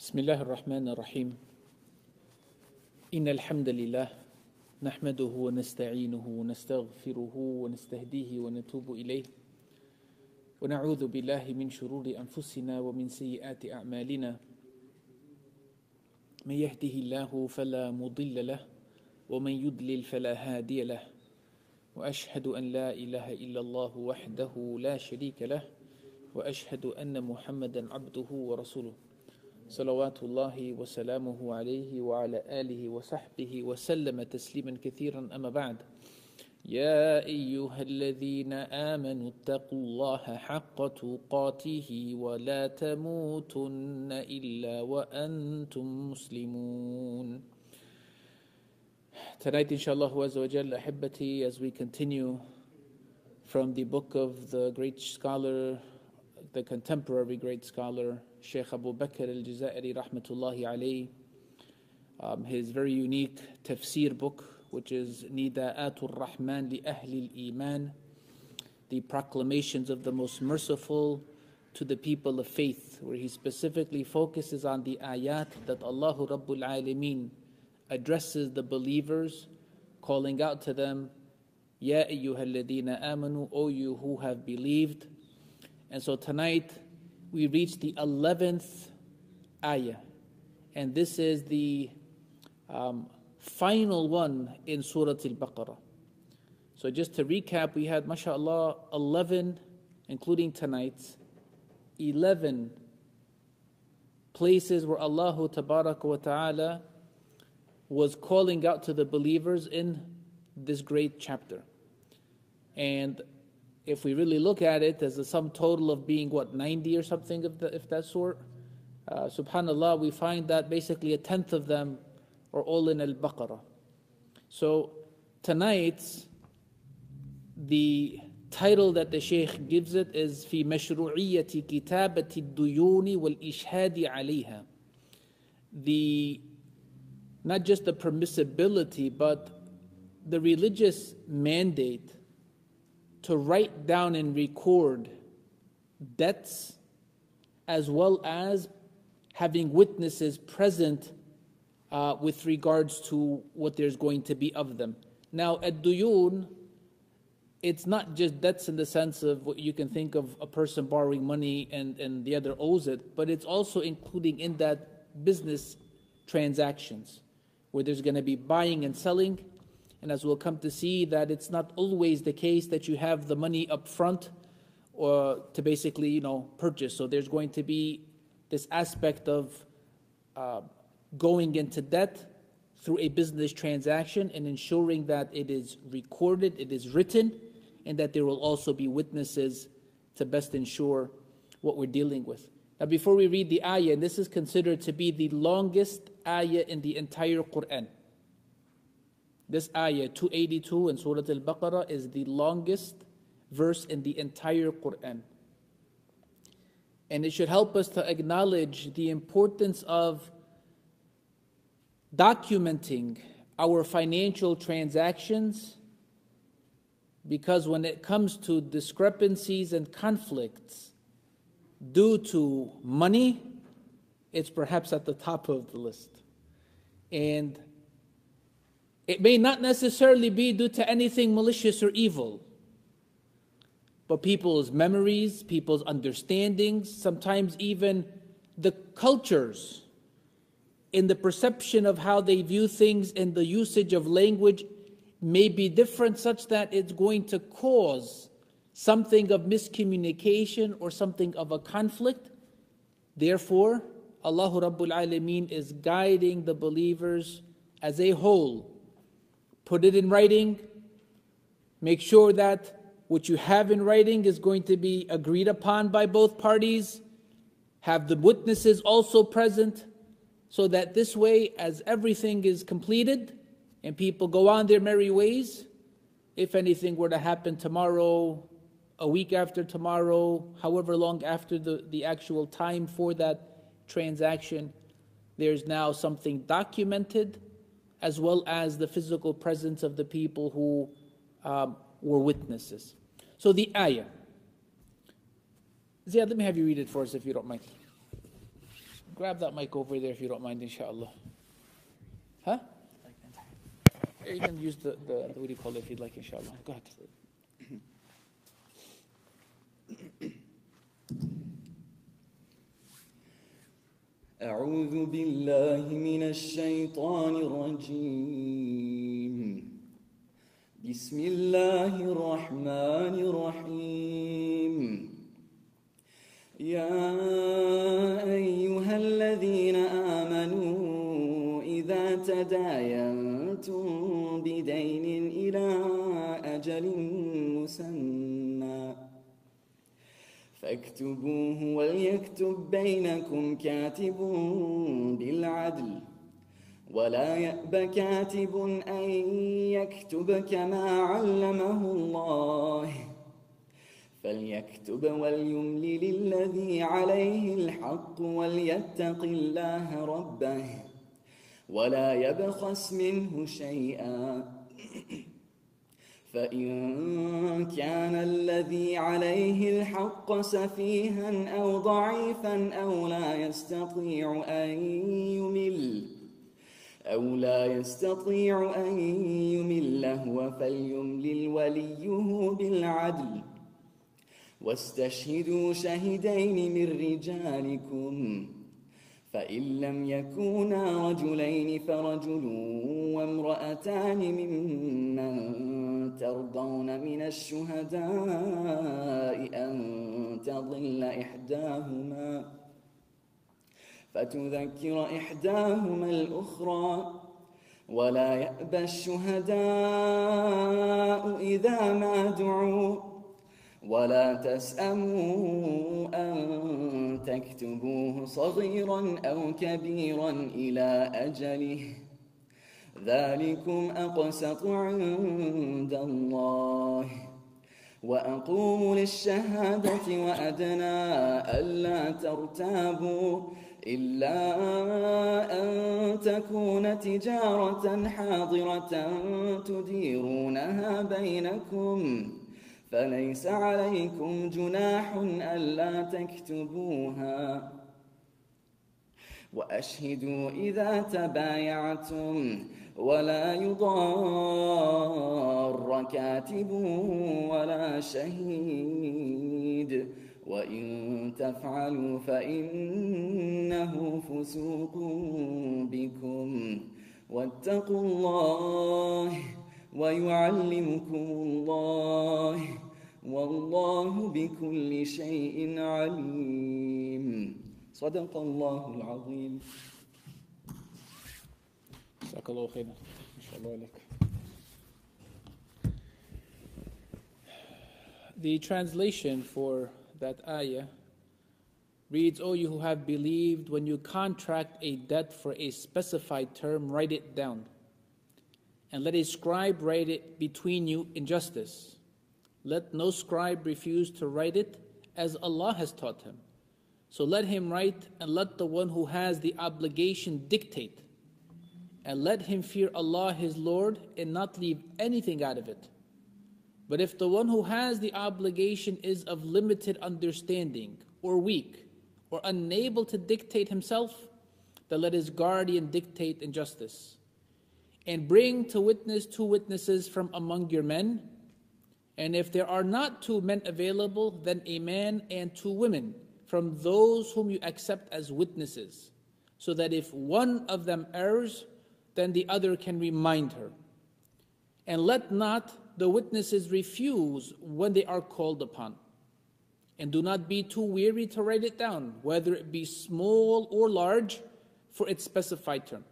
بسم الله الرحمن الرحيم إن الحمد لله نحمده ونستعينه ونستغفره ونستهديه ونتوب إليه ونعوذ بالله من شرور أنفسنا ومن سيئات أعمالنا من يهده الله فلا مضل له ومن يضلل فلا هادي له وأشهد أن لا إله إلا الله وحده لا شريك له وأشهد أن محمدا عبده ورسوله صلوات الله وسلامه عليه وعلى آله وصحبه وسلم تسليما كثيرا أما بعد يا أيها الذين آمنوا اتقوا الله حق تقاته ولا تموتن إلا وأنتم مسلمون. Tonight inshallah azza wa jalla ahibati, as we continue from the book of the great scholar, the contemporary great scholar Sheikh Abu Bakr al-Jazairi rahmatullahi alayhi, his very unique tafsir book, which is Nida'atul Rahman li Ahli al-Iman, the proclamations of the most merciful to the people of faith, where he specifically focuses on the ayat that Allah Rabbul Alameen addresses the believers, calling out to them, Ya ayyuhalladina amanu, O you who have believed. And so tonight we reach the 11th ayah, and this is the final one in Surah Al-Baqarah. So just to recap, we had, mashallah, 11, including tonight's, 11 places where Allah Tabaraka wa Ta'ala was calling out to the believers in this great chapter. And if we really look at it as a sum total of being, 90 or something of that sort, subhanallah, we find that basically a tenth of them are all in Al-Baqarah. So tonight, the title that the Shaykh gives it is في مشروعية كتابة الديون والإشهاد عليها. Not just the permissibility, but the religious mandate to write down and record debts, as well as having witnesses present with regards to what there's going to be of them. Now, ad-duyun, it's not just debts in the sense of what you can think of a person borrowing money and the other owes it, but it's also including in that business transactions, where there's going to be buying and selling. And as we'll come to see, that it's not always the case that you have the money up front or to basically, purchase. So there's going to be this aspect of going into debt through a business transaction and ensuring that it is recorded, it is written, and that there will also be witnesses to best ensure what we're dealing with. Now, before we read the ayah, and this is considered to be the longest ayah in the entire Quran. This ayah, 282 in Surah Al-Baqarah, is the longest verse in the entire Quran. And it should help us to acknowledge the importance of documenting our financial transactions, because when it comes to discrepancies and conflicts due to money, it's perhaps at the top of the list. And it may not necessarily be due to anything malicious or evil, but people's memories, people's understandings, sometimes even the cultures in the perception of how they view things and the usage of language may be different, such that it's going to cause something of miscommunication or something of a conflict. Therefore, Allah Rabbul Alameen is guiding the believers as a whole. Put it in writing. Make sure that what you have in writing is going to be agreed upon by both parties. Have the witnesses also present, so that this way, as everything is completed and people go on their merry ways, if anything were to happen tomorrow, a week after tomorrow, however long after the actual time for that transaction, there's now something documented, as well as the physical presence of the people who were witnesses. So the ayah. Ziyad, let me have you read it for us if you don't mind. Grab that mic over there if you don't mind, inshallah. Huh? You can use the what do you call it if you'd like, inshallah. Go ahead. أعوذ بالله من الشيطان الرجيم بسم الله الرحمن الرحيم يا أيها الذين آمنوا إذا تداينتم بدين إلى أجل مسمى فاكتبوه وليكتب بينكم كاتب بالعدل ولا يأب كاتب أن يكتب كما علمه الله فليكتب وليملل الذي عليه الحق وليتق الله ربه ولا يبخس منه شيئا فإن كان الذي عليه الحق سفيها أو ضعيفا أو لا يستطيع أن يمل هو فليملل وليه بالعدل واستشهدوا شهدين من رجالكم فإن لم يكونا رجلين فرجل وامرأتان ممن ترضون من الشهداء أن تضل إحداهما فتذكر إحداهما الأخرى ولا يأبى الشهداء إذا ما دعوا ولا تسأموا أن تكتبوه صغيرا أو كبيرا إلى أجله ذلكم أقسط عند الله وأقوموا للشهادة وأدنى ألا ترتابوا إلا أن تكون تجارة حاضرة تديرونها بينكم فليس عليكم جناح ألا تكتبوها وأشهدوا إذا تبايعتم ولا يضار كاتب ولا شهيد وإن تفعلوا فإنه فسوق بكم واتقوا الله ويعلمكم الله والله بكل شيء عليم صدق الله العظيم. جزاك الله خيرا. ما شاء الله عليك. The translation for that ayah reads, O you who have believed, when you contract a debt for a specified term, write it down. And let a scribe write it between you in justice. Let no scribe refuse to write it as Allah has taught him. So let him write, and let the one who has the obligation dictate. And let him fear Allah his Lord and not leave anything out of it. But if the one who has the obligation is of limited understanding, or weak, or unable to dictate himself, then let his guardian dictate in justice. And bring to witness 2 witnesses from among your men. And if there are not 2 men available, then a man and 2 women from those whom you accept as witnesses, so that if one of them errs, then the other can remind her. And let not the witnesses refuse when they are called upon. And do not be too weary to write it down, whether it be small or large, for its specified term.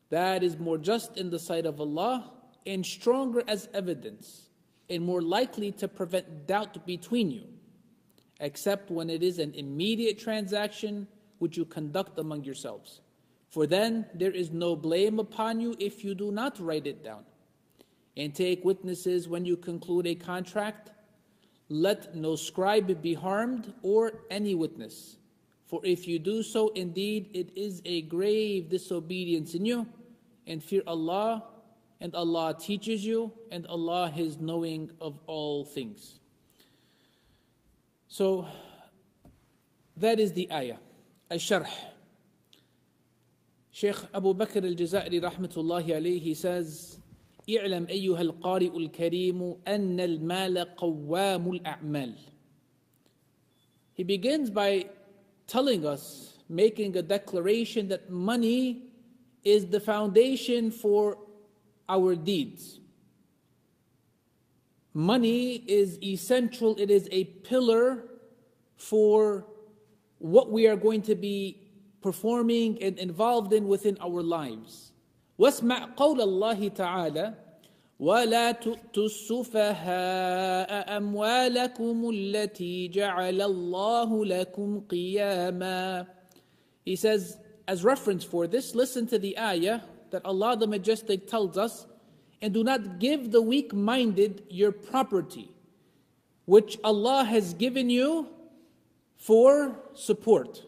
That is more just in the sight of Allah, and stronger as evidence, and more likely to prevent doubt between you, except when it is an immediate transaction which you conduct among yourselves. For then there is no blame upon you if you do not write it down. And take witnesses when you conclude a contract. Let no scribe be harmed or any witness. For if you do so, indeed it is a grave disobedience in you. And fear Allah, and Allah teaches you, and Allah is knowing of all things. So that is the ayah, al-sharh. Sheikh Abu Bakr al-Jazairi rahmatullahi alayhi, he says, اعلم أيها القارئ الكريم أن المال قوام الأعمال. He begins by telling us, making a declaration that money is the foundation for our deeds. Money is essential, it is a pillar for what we are going to be performing and involved in within our lives. واسمع قول الله تعالى ولا تؤتوا السفهاء أموالكم التي جعل الله لكم قياما. He says, as reference for this, listen to the ayah that Allah the Majestic tells us, and do not give the weak-minded your property, which Allah has given you for support,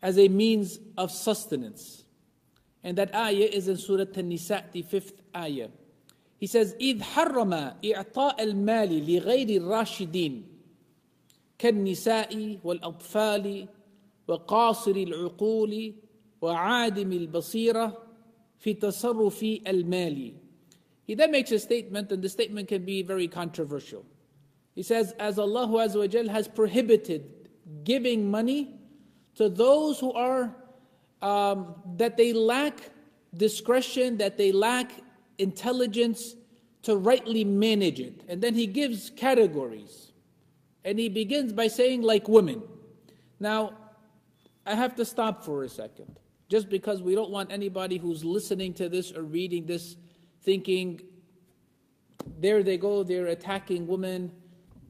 as a means of sustenance. And that ayah is in Surah An-Nisa, the 5th ayah. He says, إِذْ حَرَّمَ إِعْطَاءَ الْمَالِ لِغَيْرِ الرَّاشِدِينَ كَالنِّسَاءِ وَالْأَطْفَالِ وَقَاصِرِ الْعُقُولِ وَعَادِمِ الْبَصِيرَةِ في تصرف المال. He then makes a statement, and the statement can be very controversial. He says, as Allah Azza wa Jal has prohibited giving money to those who are, that they lack discretion, that they lack intelligence to rightly manage it. And then he gives categories. And he begins by saying, like women. Now, I have to stop for a second. Just because we don't want anybody who's listening to this or reading this thinking, there they go, they're attacking women,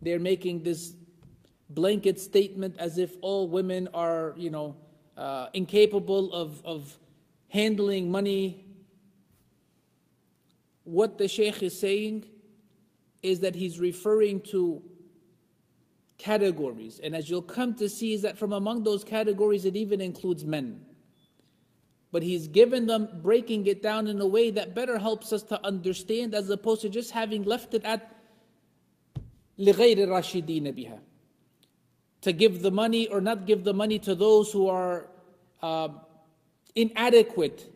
they're making this blanket statement as if all women are, incapable of handling money. What the Shaykh is saying is that he's referring to categories. And as you'll come to see, is that from among those categories, it even includes men. But he's given them, breaking it down in a way that better helps us to understand, as opposed to just having left it at لِغَيْرِ الرَّاشِدِينَ بِهَا. To give the money or not give the money to those who are inadequate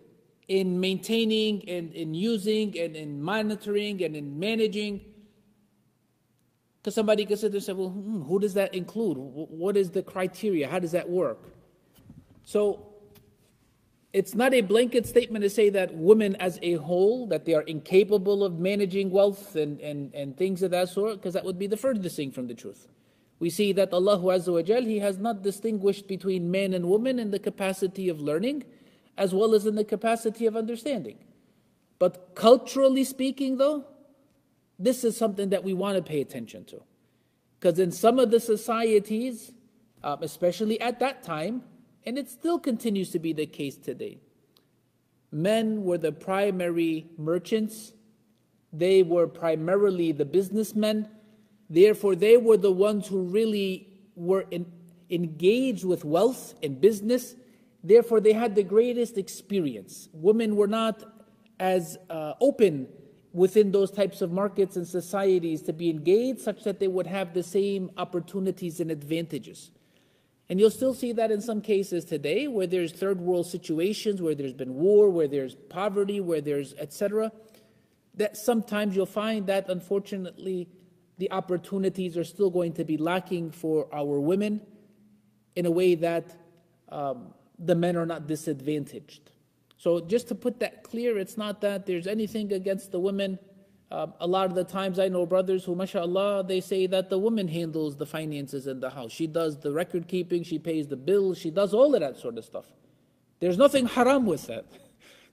in maintaining and in using and in monitoring and in managing. Because somebody could sit there and say, well, who does that include? What is the criteria? How does that work? So, it's not a blanket statement to say that women as a whole, that they are incapable of managing wealth and things of that sort, because that would be the furthest thing from the truth. We see that Allah Azza wa Jal, He has not distinguished between men and women in the capacity of learning, as well as in the capacity of understanding. But culturally speaking though, this is something that we want to pay attention to. Because in some of the societies, especially at that time, and it still continues to be the case today, men were the primary merchants, they were primarily the businessmen, therefore they were the ones who really were engaged with wealth and business, therefore they had the greatest experience. Women were not as open within those types of markets and societies to be engaged such that they would have the same opportunities and advantages. And you'll still see that in some cases today, where there's third world situations, where there's been war, where there's poverty, where there's etc. That sometimes you'll find that unfortunately the opportunities are still going to be lacking for our women in a way that the men are not disadvantaged. So just to put that clear, it's not that there's anything against the women. A lot of the times I know brothers who, mashallah, they say that the woman handles the finances in the house. She does the record keeping, she pays the bills, she does all of that sort of stuff. There's nothing haram with that.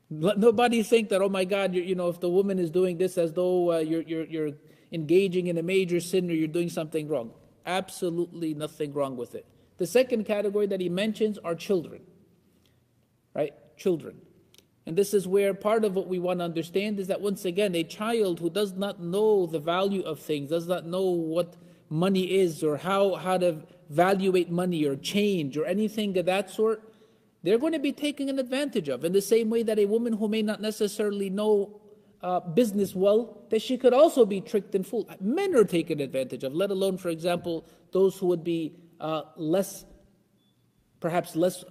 Let nobody think that, oh my God, if the woman is doing this as though you're engaging in a major sin or you're doing something wrong. Absolutely nothing wrong with it. The second category that he mentions are children. Right? Children. And this is where part of what we want to understand is that once again, a child who does not know the value of things, does not know what money is or how to evaluate money or change or anything of that sort, they're going to be taken advantage of. In the same way that a woman who may not necessarily know business well, that she could also be tricked and fooled. Men are taken advantage of, let alone, for example, those who would be less perhaps less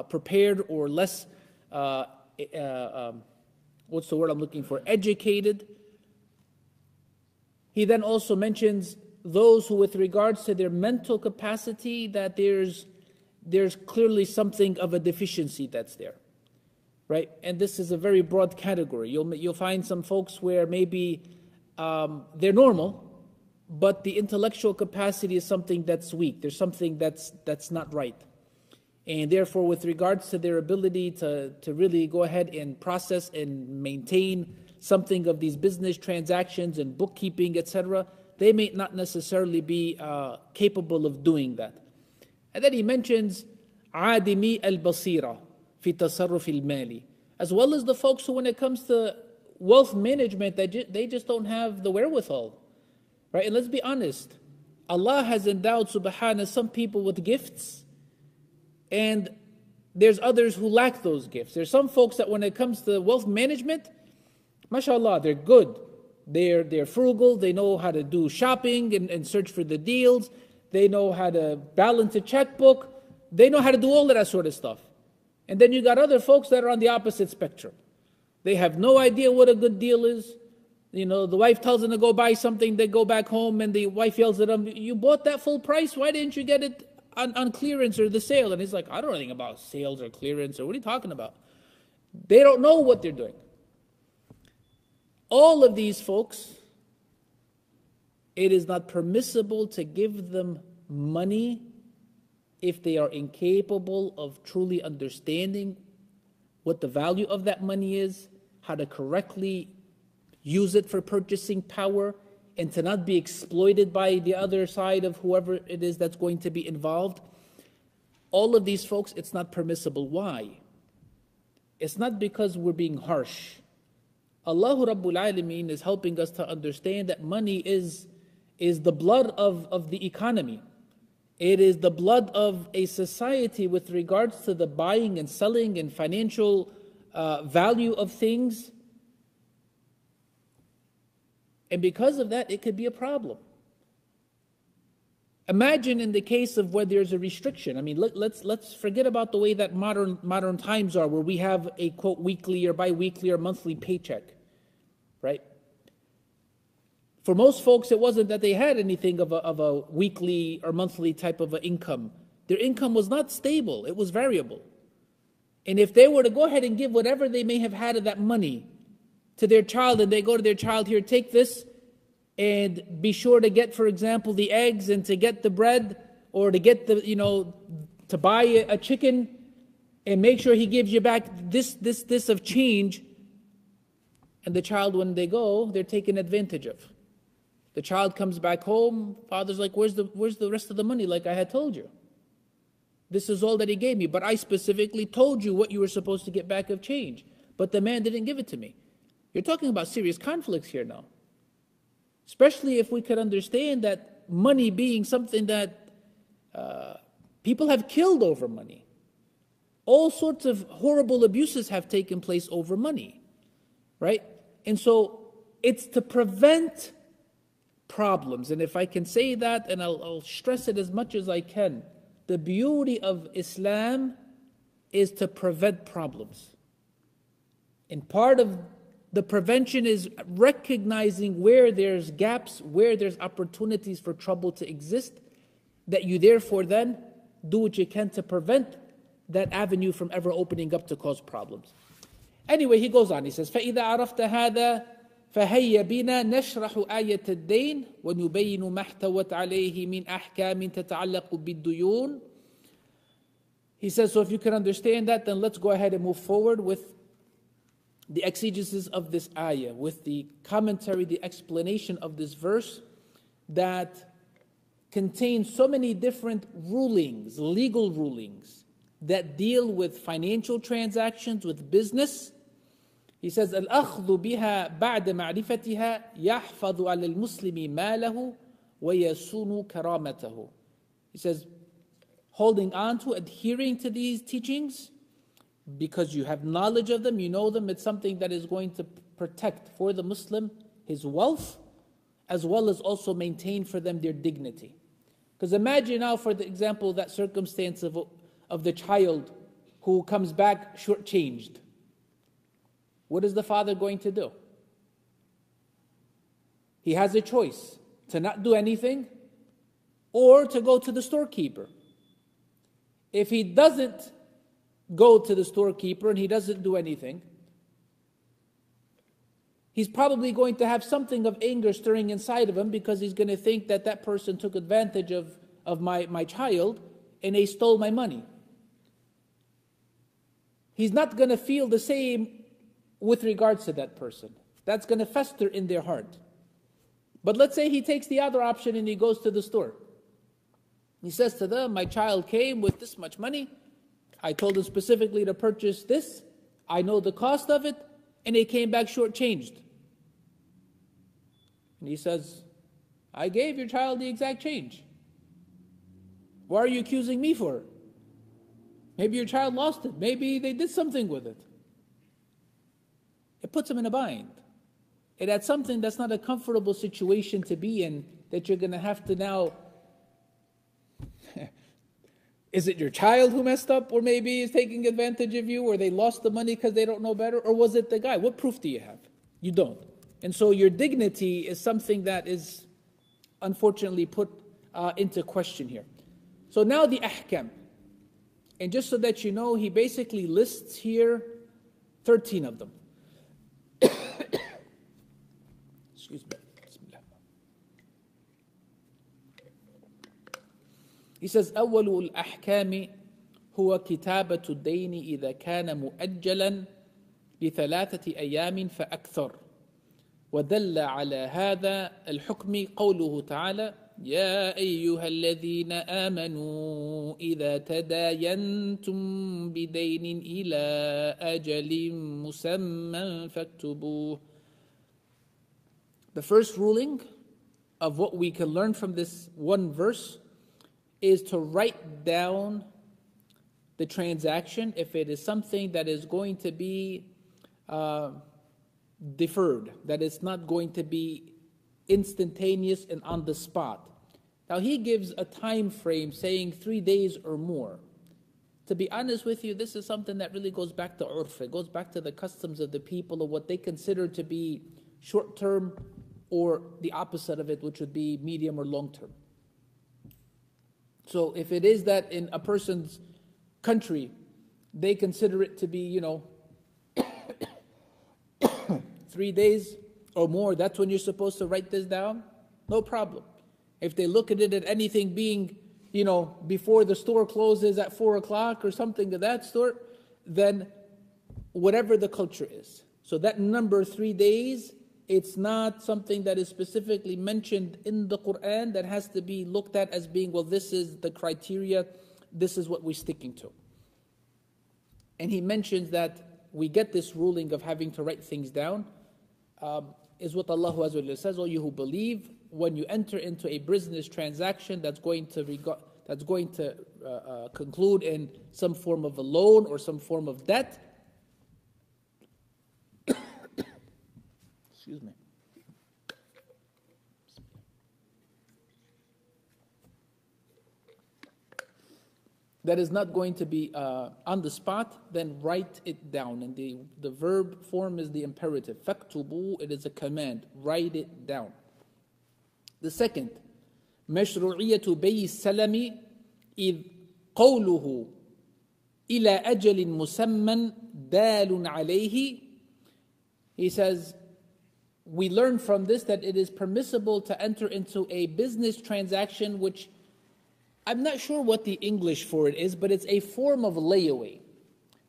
prepared or less, what's the word I'm looking for, educated. He then also mentions those who, with regards to their mental capacity, that there's clearly something of a deficiency that's there, right? And this is a very broad category. You'll find some folks where maybe they're normal, but the intellectual capacity is something that's weak. There's something that's not right. And therefore, with regards to their ability to really go ahead and process and maintain something of these business transactions and bookkeeping, etc., they may not necessarily be capable of doing that. And then he mentions عادمي البصيرة في تصرف المالي, as well as the folks who, when it comes to wealth management, they just don't have the wherewithal, right? And let's be honest, Allah has endowed, subhanAllah, some people with gifts, and there's others who lack those gifts. There's some folks that when it comes to wealth management, mashallah, they're good. They're frugal, they know how to do shopping and search for the deals, they know how to balance a checkbook, they know how to do all of that sort of stuff. And then you got other folks that are on the opposite spectrum. They have no idea what a good deal is. You know, the wife tells them to go buy something, they go back home and the wife yells at them, "You bought that full price, why didn't you get it on clearance or the sale?" And he's like, "I don't know anything about sales or clearance, or what are you talking about?" They don't know what they're doing. All of these folks, it is not permissible to give them money if they are incapable of truly understanding what the value of that money is, how to correctly use it for purchasing power, and to not be exploited by the other side of whoever it is that's going to be involved. All of these folks, it's not permissible. Why? It's not because we're being harsh. Allah Rabbul Alameen is helping us to understand that money is the blood of the economy. It is the blood of a society with regards to the buying and selling and financial value of things. And because of that, it could be a problem. Imagine in the case of where there's a restriction. I mean, let's forget about the way that modern times are, where we have a quote weekly or bi-weekly or monthly paycheck, right? For most folks, it wasn't that they had anything of a weekly or monthly type of an income. Their income was not stable, it was variable. And if they were to go ahead and give whatever they may have had of that money to their child, and they go to their child, "Here, take this, and be sure to get, for example, the eggs and to get the bread, or to get the, to buy a chicken, and make sure he gives you back this of change." And the child, when they go, they're taken advantage of. The child comes back home, father's like, where's the rest of the money, like I had told you? This is all that he gave me, but I specifically told you what you were supposed to get back of change, but the man didn't give it to me. You're talking about serious conflicts here now. Especially if we could understand that money being something that people have killed over money. All sorts of horrible abuses have taken place over money, right? And so it's to prevent problems. And if I can say that, and I'll stress it as much as I can, the beauty of Islam is to prevent problems. And part of the prevention is recognizing where there's gaps, where there's opportunities for trouble to exist, that you therefore then do what you can to prevent that avenue from ever opening up to cause problems. Anyway, he goes on, he says, فَإِذَا عَرَفْتَ هَذَا فَهَيَّ بِنَا نَشْرَحُ آيَةَ الدَّيْنِ وَنُبَيِّنُ مَا احْتَوَتْ عَلَيْهِ مِنْ أَحْكَامٍ تَتَعَلَّقُ بِالدُّيُونِ. He says, so if you can understand that, then let's go ahead and move forward with the exegesis of this ayah, with the commentary, the explanation of this verse that contains so many different rulings, legal rulings, that deal with financial transactions, with business. He says, الْأَخْذُ بِهَا بَعْدَ مَعْرِفَتِهَا يَحْفَظُ عَلَى الْمُسْلِمِ مَالَهُ وَيَسُونُ كَرَامَتَهُ. He says, holding on to, adhering to these teachings, because you have knowledge of them, you know them, it's something that is going to protect for the Muslim his wealth, as well as also maintain for them their dignity. Because imagine now, for the example, that circumstance of of the child who comes back shortchanged. What is the father going to do? He has a choice to not do anything or to go to the storekeeper. If he doesn't go to the storekeeper and he doesn't do anything, he's probably going to have something of anger stirring inside of him, because he's going to think that that person took advantage of my child and they stole my money. He's not going to feel the same with regards to that person. That's going to fester in their heart. But let's say he takes the other option and he goes to the store. He says to them, my child came with this much money. I told him specifically to purchase this. I know the cost of it. And they came back shortchanged. And he says, I gave your child the exact change. Why are you accusing me for it? Maybe your child lost it. Maybe they did something with it. It puts him in a bind. And that's something that's not a comfortable situation to be in, that you're going to have to now... Is it your child who messed up, or maybe is taking advantage of you, or they lost the money because they don't know better, or was it the guy? What proof do you have? You don't. And so your dignity is something that is unfortunately put into question here. So now the ahkam. And just so that you know, he basically lists here 13 of them. Excuse me. He says, أول الأحكام هو كتابة الدين إذا كان مؤجلا ل3 أيام فأكثر. ودل على هذا الحكم قوله تعالى: يا أيها الذين آمنوا إذا تداينتم بدين إلى أجل مسمى فاكتبوه. The first ruling of what we can learn from this one verse is to write down the transaction if it is something that is going to be deferred, that it's not going to be instantaneous and on the spot. Now he gives a time frame saying 3 days or more. To be honest with you, this is something that really goes back to urf. It goes back to the customs of the people, of what they consider to be short term, or the opposite of it, which would be medium or long term. So if it is that in a person's country, they consider it to be, 3 days or more, that's when you're supposed to write this down, no problem. If they look at it at anything being, before the store closes at 4 o'clock or something of that sort, then whatever the culture is. So that number 3 days, it's not something that is specifically mentioned in the Quran that has to be looked at as being, well, this is the criteria, this is what we're sticking to. And he mentions that we get this ruling of having to write things down, is what Allah Azza wa Jalla says: "O you who believe, when you enter into a business transaction that's going to conclude in some form of a loan or some form of debt." Excuse me. That is not going to be on the spot, then write it down. And the verb form is the imperative. فَاكْتُبُوا, it is a command. Write it down. The second, مشروعية بيع السلم إذ قوله إلى أجل مسمى دال عليه. He says, we learn from this that it is permissible to enter into a business transaction, which I'm not sure what the English for it is, but it's a form of layaway.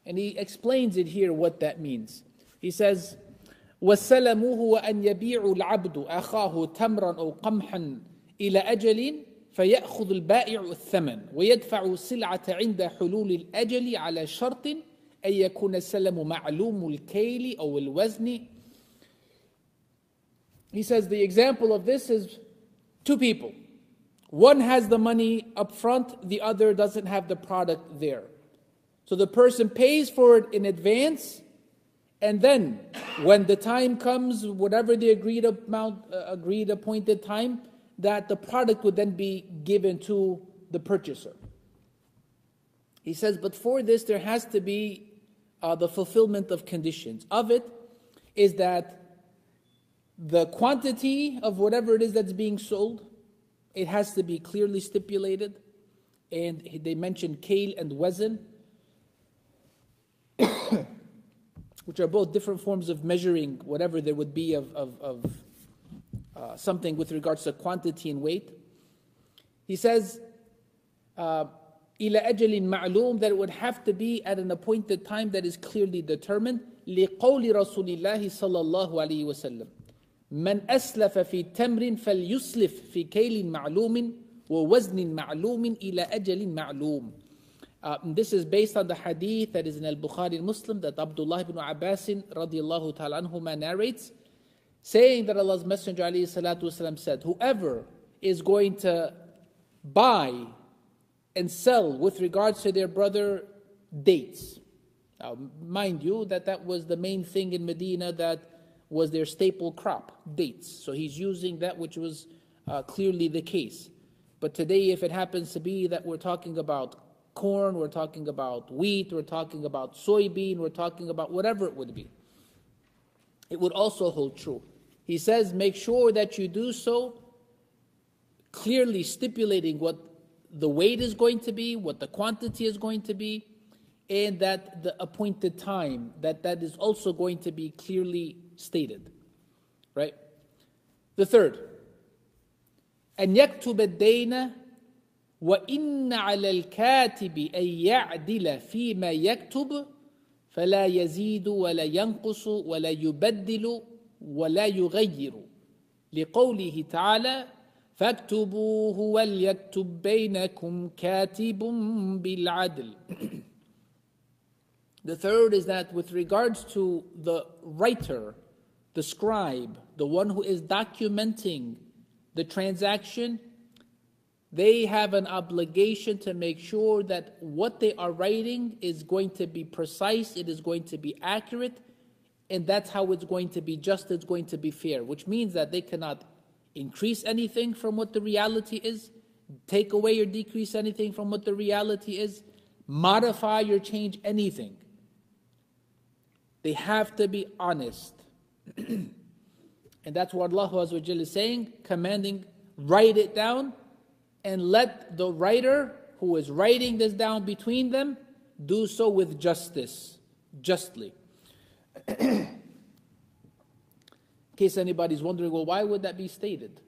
And he explains it here what that means. He says, وَالسَّلَمُ هُوَ أَنْ يَبِيعُ الْعَبْدُ أَخَاهُ تَمْرًا أَوْ قَمْحًا إِلَى أَجَلٍ فَيَأْخُذُ الْبَائِعُ الثَّمَنَ وَيَدْفَعُ السِّلْعَةَ عِنْدَ حُلُولِ الْأَجَلِ عَلَى شَرْطٍ أن يكون السلم معلوم الكيل أو الوزن. He says the example of this is 2 people. One has the money up front, the other doesn't have the product there. So the person pays for it in advance, and then when the time comes, whatever the agreed appointed time, that the product would then be given to the purchaser. He says, but for this there has to be the fulfillment of conditions. Of it is that the quantity of whatever it is that's being sold, it has to be clearly stipulated. And they mentioned kail and wazn, which are both different forms of measuring whatever there would be of something with regards to quantity and weight. He says, إِلَى أَجَلٍ مَعْلُومٍ, that it would have to be at an appointed time that is clearly determined. لِقَوْلِ رَسُولِ اللَّهِ صَلَّى اللَّهُ عَلَيْهِ وَسَلَّمَ مَنْ أَسْلَفَ فِي تَمْرٍ فَلْيُسْلِفْ فِي كَيْلٍ مَعْلُومٍ وَوَزْنٍ مَعْلُومٍ إِلَى أَجَلٍ مَعْلُومٍ. This is based on the hadith that is in Al-Bukhari and Muslim that Abdullah ibn Abbas radiyallahu ta'ala anhuma narrates, saying that Allah's Messenger alayhi salatu wasalam said, whoever is going to buy and sell with regards to their brother dates. Now, mind you, that was the main thing in Medina that was their staple crop, dates. So he's using that which was clearly the case. But today, if it happens to be that we're talking about corn, we're talking about wheat, we're talking about soybean, we're talking about whatever it would be, it would also hold true. He says, make sure that you do so clearly stipulating what the weight is going to be, what the quantity is going to be, and that the appointed time, that is also going to be clearly stated. Right? The third, أن يكتب الدين وإن على الكاتب أن يعدل فيما يكتب فلا يزيد ولا ينقص ولا يبدل ولا يغير لقوله تعالى فاكتبوه وليكتب بينكم كاتب بالعدل. The third is that with regards to the writer, the scribe, the one who is documenting the transaction, they have an obligation to make sure that what they are writing is going to be precise, it is going to be accurate, and that's how it's going to be just, it's going to be fair, which means that they cannot increase anything from what the reality is, take away or decrease anything from what the reality is, modify or change anything. They have to be honest. And that's what Allah Azza wa Jalla is saying, commanding, write it down, and let the writer who is writing this down between them do so with justice, justly. In case anybody's wondering, well, why would that be stated?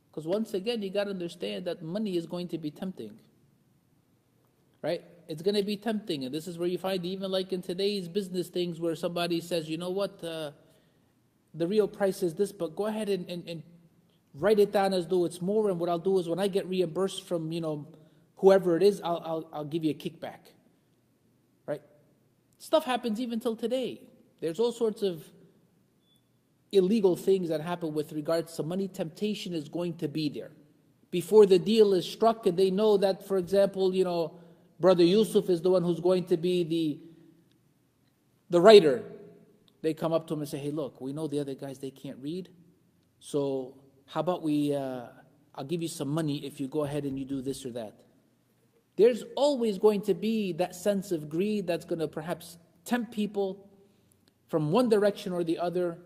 Because once again, you got to understand that money is going to be tempting. Right? It's going to be tempting. And this is where you find, even like in today's business things, where somebody says, you know what, the real price is this, but go ahead and write it down as though it's more, and what I'll do is when I get reimbursed from, whoever it is, I'll give you a kickback. Right? Stuff happens even till today. There's all sorts of illegal things that happen with regards to money. Temptation is going to be there. Before the deal is struck and they know that, for example, Brother Yusuf is the one who's going to be the writer, they come up to him and say, hey, look, we know the other guys, they can't read, so how about I'll give you some money if you go ahead and you do this or that. There's always going to be that sense of greed that's going to perhaps tempt people from one direction or the other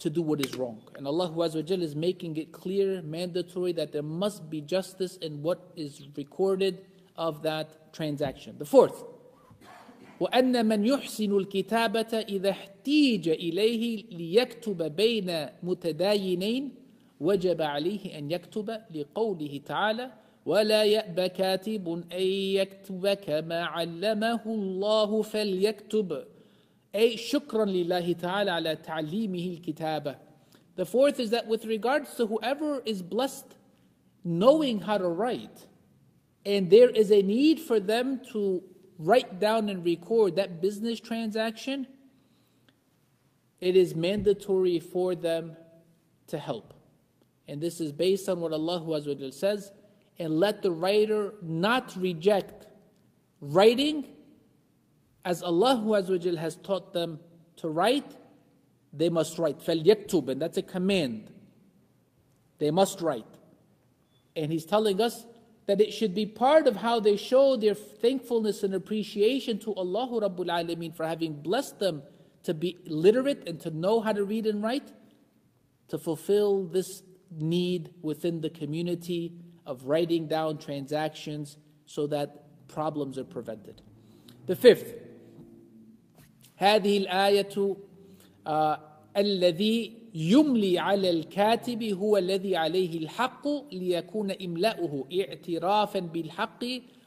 to do what is wrong. And Allah Azza wa Jalla is making it clear, mandatory, that there must be justice in what is recorded of that transaction. The fourth, وأن من يحسن الكتابة إذا احتيج إليه ليكتب بين متداينين وجب عليه أن يكتب لقوله تعالى ولا يأبى كاتب أن يكتب كما علمه الله فليكتب أي شكرا لله تعالى على تعليمه الكتابة. The fourth is that with regards to whoever is blessed knowing how to write, and there is a need for them to write down and record that business transaction, it is mandatory for them to help. And this is based on what Allah Azza wa Jalla says, and let the writer not reject writing as Allah Azza wa Jalla has taught them to write. They must write. فَلْيَكْتُبْ, and that's a command. They must write. And He's telling us, that it should be part of how they show their thankfulness and appreciation to Allah Rabbul Alameen for having blessed them to be literate and to know how to read and write, to fulfill this need within the community of writing down transactions so that problems are prevented. The fifth, هذه الآية الذي يملي على الكاتب هو الذي عليه الحق ليكون إملاؤه اعترافا بالحق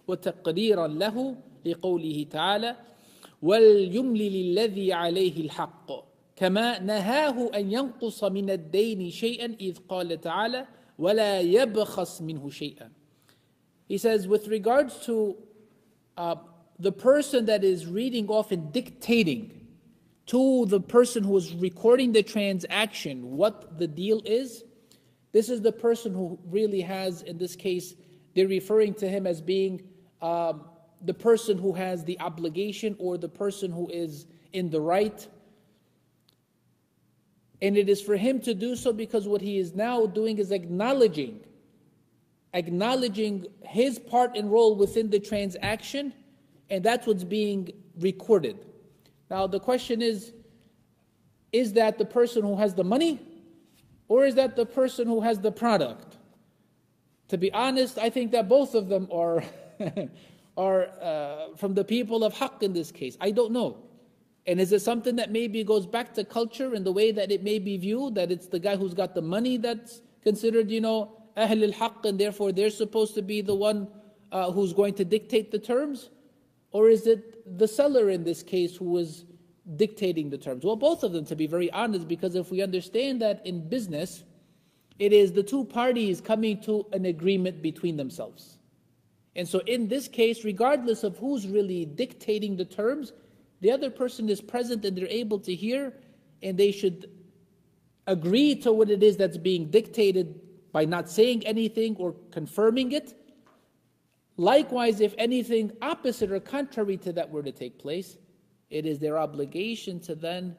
وتقريرا له لقوله تعالى وليملي للذي عليه الحق كما نهاه أن ينقص من الدين شيئا إذ قال تعالى ولا يبخس منه شيئا. He says with regards to the person that is reading off and dictating to the person who is recording the transaction what the deal is, this is the person who really has, in this case, they're referring to him as being the person who has the obligation or the person who is in the right. And it is for him to do so because what he is now doing is acknowledging his part and role within the transaction, and that's what's being recorded. Now the question is that the person who has the money, or is that the person who has the product? To be honest, I think that both of them are from the people of haqq in this case. I don't know. And is it something that maybe goes back to culture and the way that it may be viewed, that it's the guy who's got the money that's considered, Ahl al-haqq, and therefore they're supposed to be the one who's going to dictate the terms? Or is it the seller in this case who is dictating the terms? Well, both of them, to be very honest, because if we understand that in business, it is the two parties coming to an agreement between themselves. And so in this case, regardless of who's really dictating the terms, the other person is present and they're able to hear, and they should agree to what it is that's being dictated by not saying anything or confirming it. Likewise, if anything opposite or contrary to that were to take place, it is their obligation to then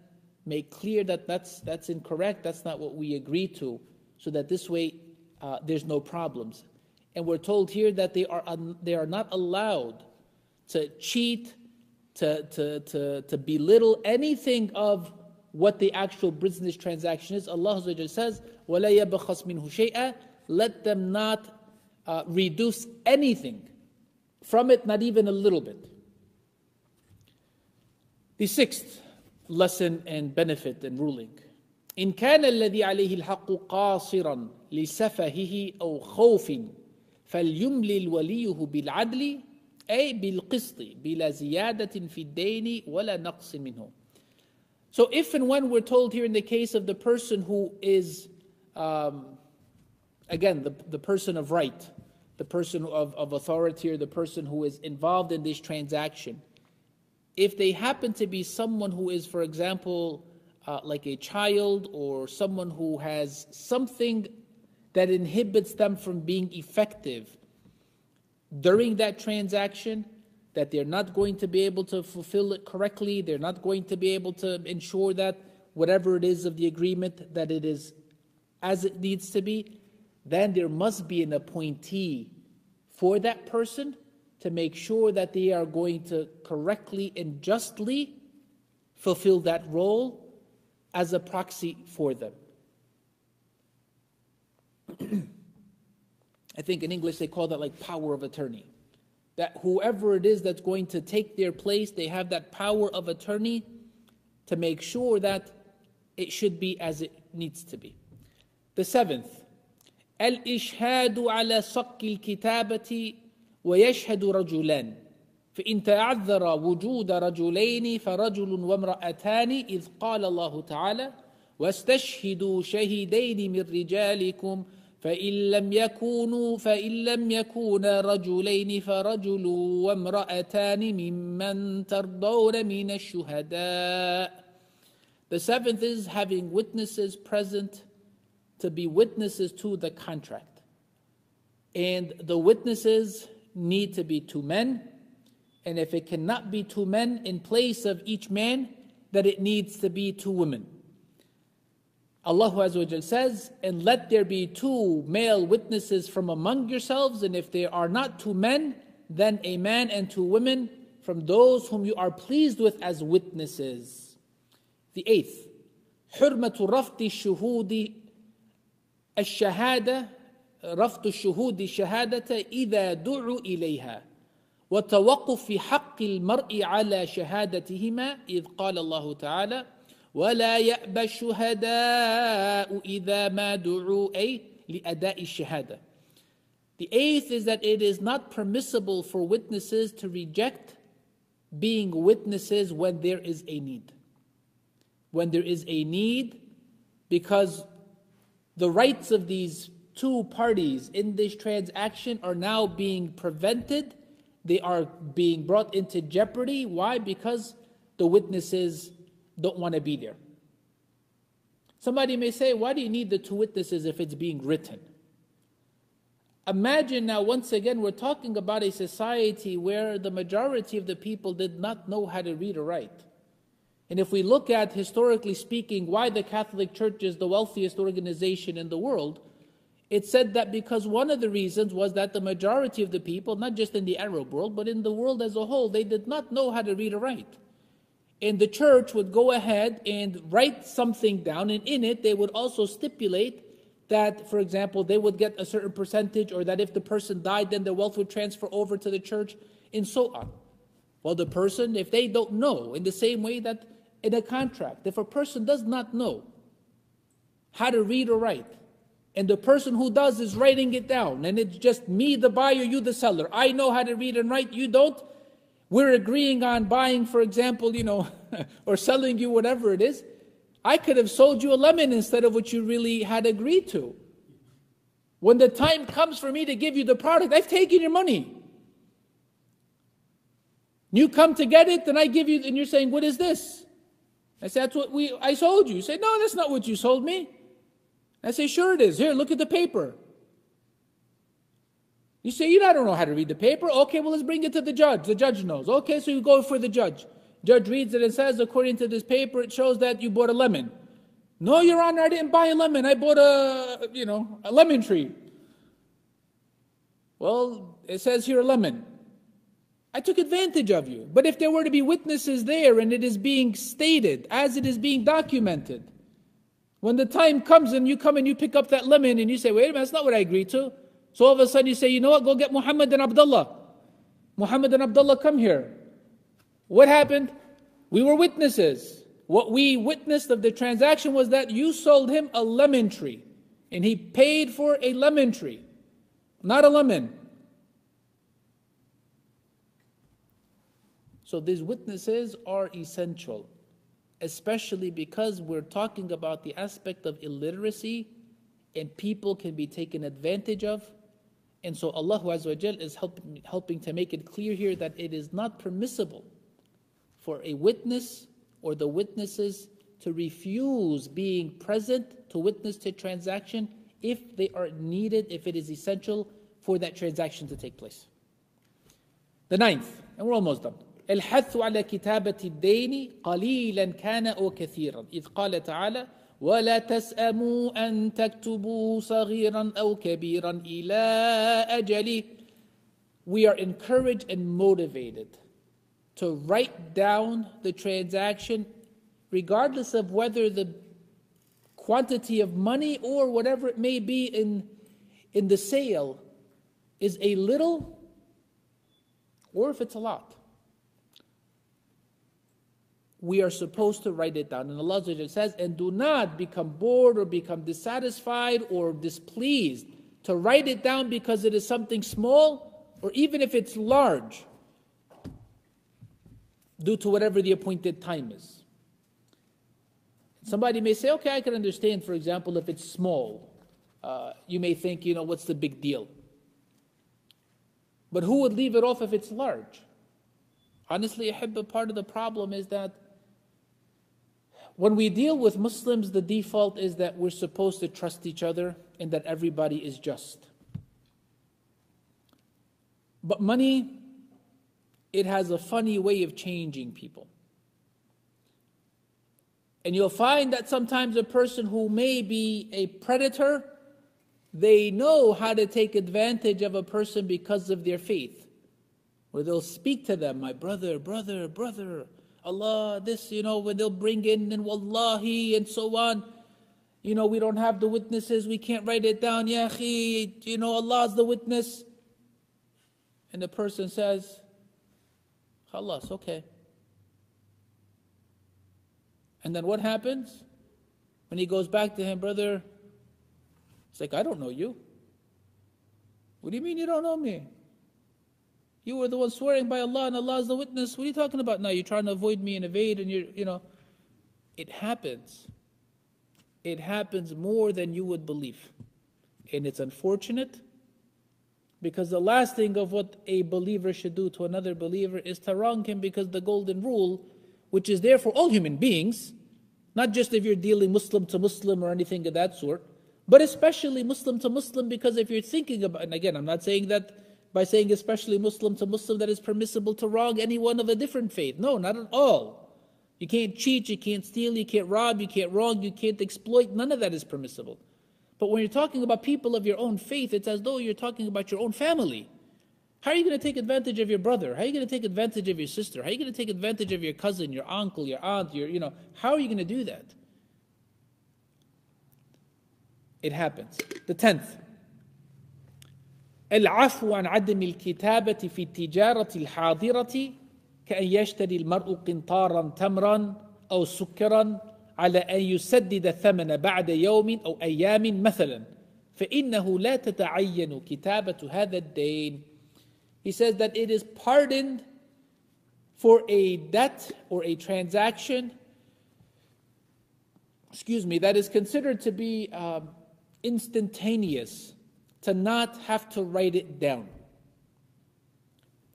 make clear that that's incorrect, that's not what we agree to, so that this way there's no problems. And we're told here that they are not allowed to cheat, to belittle anything of what the actual business transaction is. Allah says, وَلَا يَبْخَسْ مِنْهُ شَيْئًا, let them not reduce anything from it, not even a little bit. The sixth lesson and benefit and ruling. إن كان الذي عليه الحق قاصرا لسفهه أو خوف فليملل وليه بالعدل أي بالقسط بلا زيادة في الدين ولا نقص منه. So if and when we're told here in the case of the person who is, again, the person of right, the person of authority, or the person who is involved in this transaction, if they happen to be someone who is, for example, like a child or someone who has something that inhibits them from being effective during that transaction, that they're not going to be able to fulfill it correctly, they're not going to be able to ensure that whatever it is of the agreement, that it is as it needs to be, then there must be an appointee for that person to make sure that they are going to correctly and justly fulfill that role as a proxy for them. I think in English they call that like power of attorney. That whoever it is that's going to take their place, they have that power of attorney to make sure that it should be as it needs to be. The seventh, الإشهاد على صك الكتابة ويشهد رجلان فإن تعذر وجود رجلين فرجل وامرأتان إذ قال الله تعالى واستشهدوا شهيدين من رجالكم فإن لم يكونا رجلين فرجل وامرأتان ممن ترضون من الشهداء. The seventh is having witnesses present to be witnesses to the contract. And the witnesses need to be two men. And if it cannot be two men, in place of each man, that it needs to be two women. Allah Azza wa Jal says, and let there be 2 male witnesses from among yourselves, and if there are not 2 men, then a man and 2 women from those whom you are pleased with as witnesses. The 8th, حرمة رفض الشهود الشهادة رفض الشهود الشهادة إذا دعوا إليها وتوقف في حق المرء على شهادتهما إذ قال الله تعالى ولا يأبى الشهداء إذا ما دعوا أي لأداء الشهادة. The 8th is that it is not permissible for witnesses to reject being witnesses when there is a need. When there is a need, because the rights of these 2 parties in this transaction are now being prevented. They are being brought into jeopardy. Why? Because the witnesses don't want to be there. Somebody may say, why do you need the 2 witnesses if it's being written? Imagine now, once again, we're talking about a society where the majority of the people did not know how to read or write. And if we look at, historically speaking, why the Catholic Church is the wealthiest organization in the world, it said that because one of the reasons was that the majority of the people, not just in the Arab world, but in the world as a whole, they did not know how to read or write. And the church would go ahead and write something down, and in it they would also stipulate that, for example, they would get a certain percentage, or that if the person died, then the wealth would transfer over to the church, and so on. Well, the person, if they don't know, in the same way that in a contract, if a person does not know how to read or write, and the person who does is writing it down, and it's just me the buyer, you the seller, I know how to read and write, you don't, we're agreeing on buying, for example, or selling you whatever it is, I could have sold you a lemon instead of what you really had agreed to. When the time comes for me to give you the product, I've taken your money. You come to get it, and I give you, and you're saying, what is this? I say, that's what I sold you. You say, no, that's not what you sold me. I say, sure it is. Here, look at the paper. You say, I don't know how to read the paper. Okay, well, let's bring it to the judge. The judge knows. Okay, so you go for the judge. Judge reads it and says, according to this paper, it shows that you bought a lemon. No, Your Honor, I didn't buy a lemon. I bought a lemon tree. Well, it says here a lemon. I took advantage of you. But if there were to be witnesses there and it is being stated as it is being documented, when the time comes and you come and you pick up that lemon and you say, wait a minute, that's not what I agreed to. So all of a sudden you say, you know what, go get Muhammad and Abdullah. Muhammad and Abdullah, come here. What happened? We were witnesses. What we witnessed of the transaction was that you sold him a lemon tree. And he paid for a lemon tree, not a lemon. So these witnesses are essential, especially because we're talking about the aspect of illiteracy and people can be taken advantage of. And so Allah Azza wa Jal is helping to make it clear here that it is not permissible for a witness or the witnesses to refuse being present to witness to transaction if they are needed, if it is essential for that transaction to take place. The 9th, and we're almost done. الحث على كتابة الدين قليلا كان أو كثيرا إذ قال تعالى ولا تسأموا أن تكتبوا صغيرا أو كبيرا إلى أجله. We are encouraged and motivated to write down the transaction regardless of whether the quantity of money or whatever it may be in the sale is a little or if it's a lot. We are supposed to write it down. And Allah says, and do not become bored or become dissatisfied or displeased to write it down because it is something small or even if it's large due to whatever the appointed time is. Somebody may say, okay, I can understand, for example, if it's small. You may think, what's the big deal? But who would leave it off if it's large? Honestly, part of the problem is that when we deal with Muslims, the default is that we're supposed to trust each other and that everybody is just. But money, it has a funny way of changing people. And you'll find that sometimes a person who may be a predator, they know how to take advantage of a person because of their faith. Where they'll speak to them, my brother, Allah, this, when they'll bring in, and wallahi, and so on. We don't have the witnesses, we can't write it down, ya akhi, Allah's the witness. And the person says, Khalas, okay. And then what happens? When he goes back to him, brother, it's like, I don't know you. What do you mean you don't know me? You were the one swearing by Allah and Allah is the witness. What are you talking about now? You're trying to avoid me and evade and it happens. It happens more than you would believe. And it's unfortunate because the last thing of what a believer should do to another believer is to wrong him, because the golden rule, which is there for all human beings, not just if you're dealing Muslim to Muslim or anything of that sort, but especially Muslim to Muslim, because if you're thinking about, and again, I'm not saying that by saying especially Muslim to Muslim that it's permissible to wrong anyone of a different faith. No, not at all. You can't cheat, you can't steal, you can't rob, you can't wrong, you can't exploit. None of that is permissible. But when you're talking about people of your own faith, it's as though you're talking about your own family. How are you going to take advantage of your brother? How are you going to take advantage of your sister? How are you going to take advantage of your cousin, your uncle, your aunt, how are you going to do that? It happens. The 10th. العفو عن عدم الكتابة في التجارة الحاضرة كأن يشتري المرء قنطارا تمرا أو سكرا على أن يسدد الثمن بعد يوم أو أيام مثلا فإنه لا تتعين كتابة هذا الدين. He says that it is pardoned for a debt or a transaction, that is considered to be instantaneous, to not have to write it down.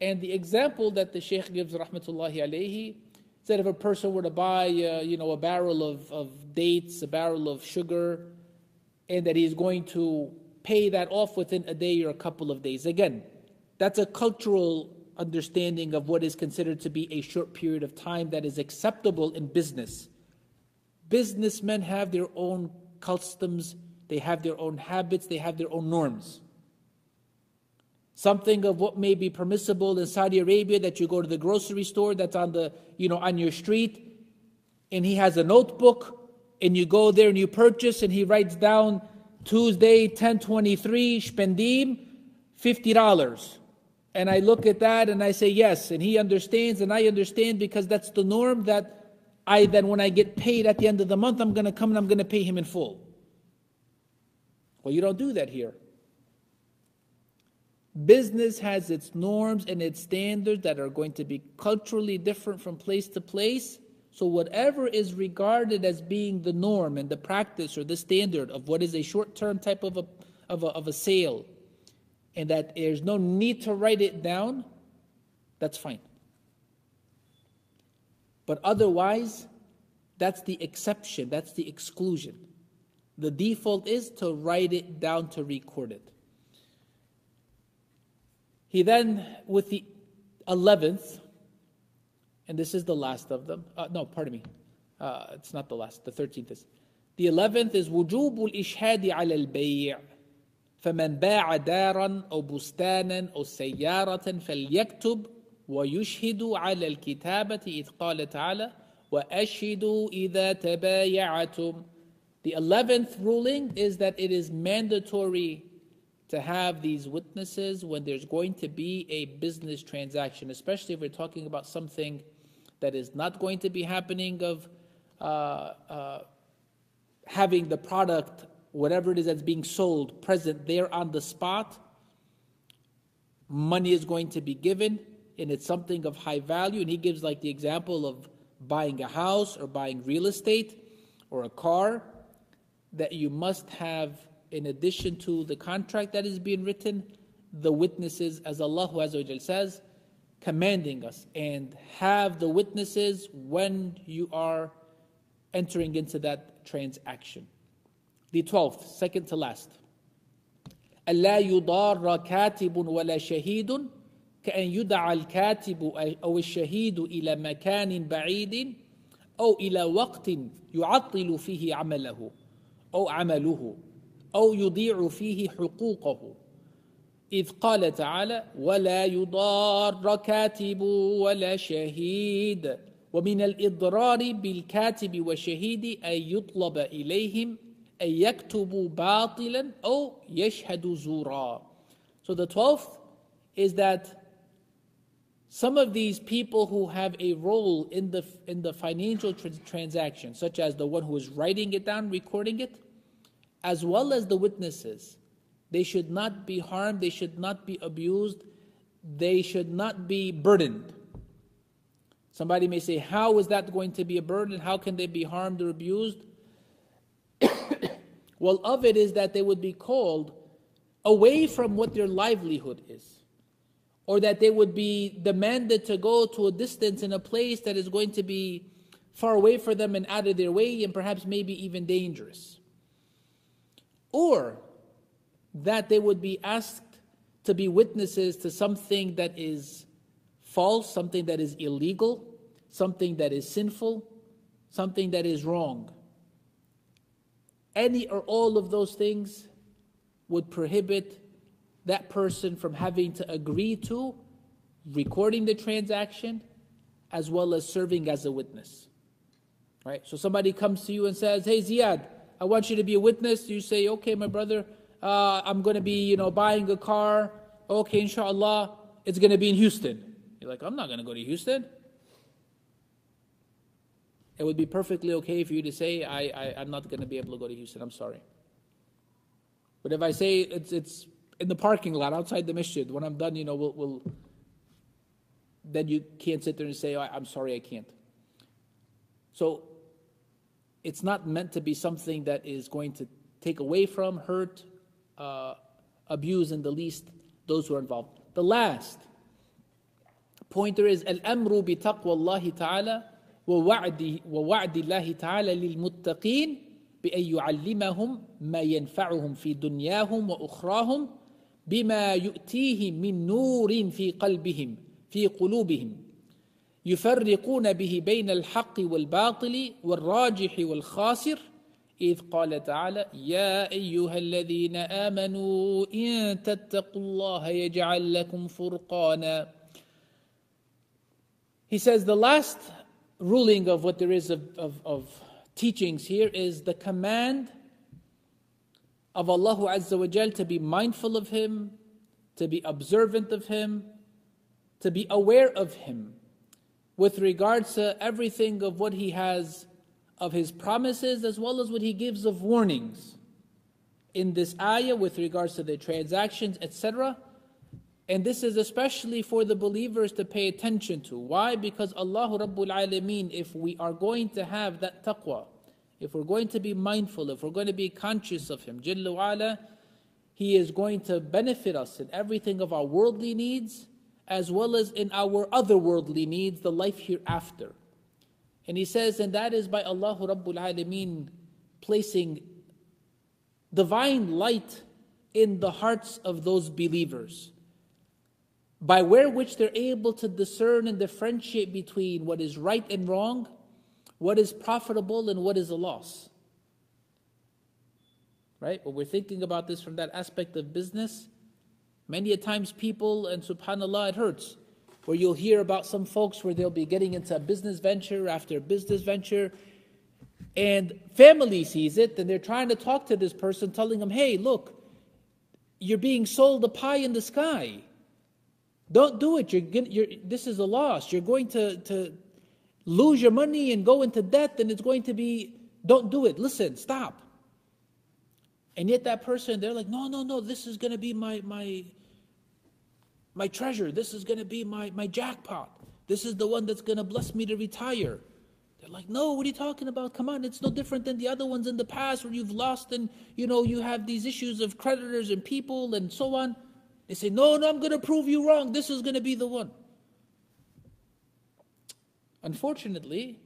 And the example that the Shaykh gives, rahmatullahi alayhi, said if a person were to buy, a barrel of dates, a barrel of sugar, and that he's going to pay that off within a day or a couple of days. Again, that's a cultural understanding of what is considered to be a short period of time that is acceptable in business. Businessmen have their own customs, they have their own habits, they have their own norms. Something of what may be permissible in Saudi Arabia, that you go to the grocery store that's on on your street, and he has a notebook, and you go there and you purchase, and he writes down Tuesday 10/23 spendim $50. And I look at that and I say yes, and he understands and I understand, because that's the norm that then when I get paid at the end of the month, I'm going to come and I'm going to pay him in full. Well, you don't do that here. Business has its norms and its standards that are going to be culturally different from place to place. So whatever is regarded as being the norm and the practice or the standard of what is a short-term type of a sale, and that there's no need to write it down, that's fine. But otherwise, that's the exception, that's the exclusion. The default is to write it down, to record it. He then, with the 11th, and this is the last of them, it's not the last, the 13th is. The 11th is وجوب الإشهاد على البيع فمن باع دارا أو بستانا أو سيارة فليكتب ويشهد على الكتابة إذ قال تعالى وأشهدوا إذا تبايعتم. The 11th ruling is that it is mandatory to have these witnesses when there's going to be a business transaction, especially if we're talking about something that is not going to be happening of having the product, whatever it is that's being sold, present there on the spot. Money is going to be given, and it's something of high value. And he gives like the example of buying a house or buying real estate or a car, that you must have, in addition to the contract that is being written, the witnesses, as Allah Azza wa Jal says, commanding us, and have the witnesses when you are entering into that transaction. The 12th, second to last. ألا يضار كاتب ولا شهيد كأن يدعى الكاتب أو الشهيد إلى مكان بعيد أو إلى وقت يعطل فيه عمله أو عمله أو يضيع فيه حقوقه إذ قال تعالى ولا يضار كاتب ولا شهيد ومن الإضرار بالكاتب والشهيد أن يطلب إليهم أن يكتبوا باطلا أو يشهدوا زورا. So the 12th is that some of these people who have a role in the financial transaction, such as the one who is writing it down, recording it, as well as the witnesses, they should not be harmed, they should not be abused, they should not be burdened. Somebody may say, how is that going to be a burden? How can they be harmed or abused? Well, of it is that they would be called away from what their livelihood is, or that they would be demanded to go to a distance in a place that is going to be far away for them and out of their way and perhaps maybe even dangerous. Or that they would be asked to be witnesses to something that is false, something that is illegal, something that is sinful, something that is wrong. Any or all of those things would prohibit that person from having to agree to recording the transaction as well as serving as a witness. Right? So somebody comes to you and says, hey Ziyad, I want you to be a witness. You say, okay, my brother, I'm going to be, buying a car. Okay, inshallah, it's going to be in Houston. You're like, I'm not going to go to Houston. It would be perfectly okay for you to say, I'm not going to be able to go to Houston. I'm sorry. But if I say it's in the parking lot outside the masjid, when I'm done, we'll then you can't sit there and say, I'm sorry, I can't. So it's not meant to be something that is going to take away from, hurt, abuse in the least those who are involved. The last pointer is al-amru bi taqwa Allah ta'ala wa wa'di Allah ta'ala lil muttaqin bi an yu'allimahum ma yanfa'uhum fi dunyahum wa ukhrahum bima yu'tihim min nurin fi qalbihim fi qulubihim يفرقون به بين الحق والباطل والراجح والخاسر إذ قال تعالى يا أيها الذين آمنوا إن تتقوا الله يجعل لكم فرقانا. He says the last ruling of what there is of teachings here is the command of Allah Azza wa Jal to be mindful of Him, to be observant of Him, to be aware of Him with regards to everything of what He has of His promises as well as what He gives of warnings in this ayah with regards to the transactions, etc. And this is especially for the believers to pay attention to. Why? Because Allah Rabbul Alameen, if we are going to have that taqwa, if we're going to be mindful, if we're going to be conscious of Him, Jalla wa Ala, He is going to benefit us in everything of our worldly needs as well as in our otherworldly needs, the life hereafter. And He says, and that is by Allah Rabbul Alameen placing divine light in the hearts of those believers, by which they're able to discern and differentiate between what is right and wrong, what is profitable and what is a loss. Right? When we're thinking about this from that aspect of business, many a times people, and subhanAllah, it hurts, where you'll hear about some folks where they'll be getting into a business venture after business venture, and family sees it, and they're trying to talk to this person, telling them, hey, look, you're being sold a pie in the sky. Don't do it. This is a loss. You're going to lose your money and go into debt, and it's going to be, don't do it. Listen, stop. And yet that person, they're like, no, this is going to be my treasure. This is going to be my jackpot. This is the one that's going to bless me to retire. They're like, no, what are you talking about? Come on, it's no different than the other ones in the past where you've lost and, you have these issues of creditors and people and so on. They say, no, I'm going to prove you wrong. This is going to be the one. Unfortunately,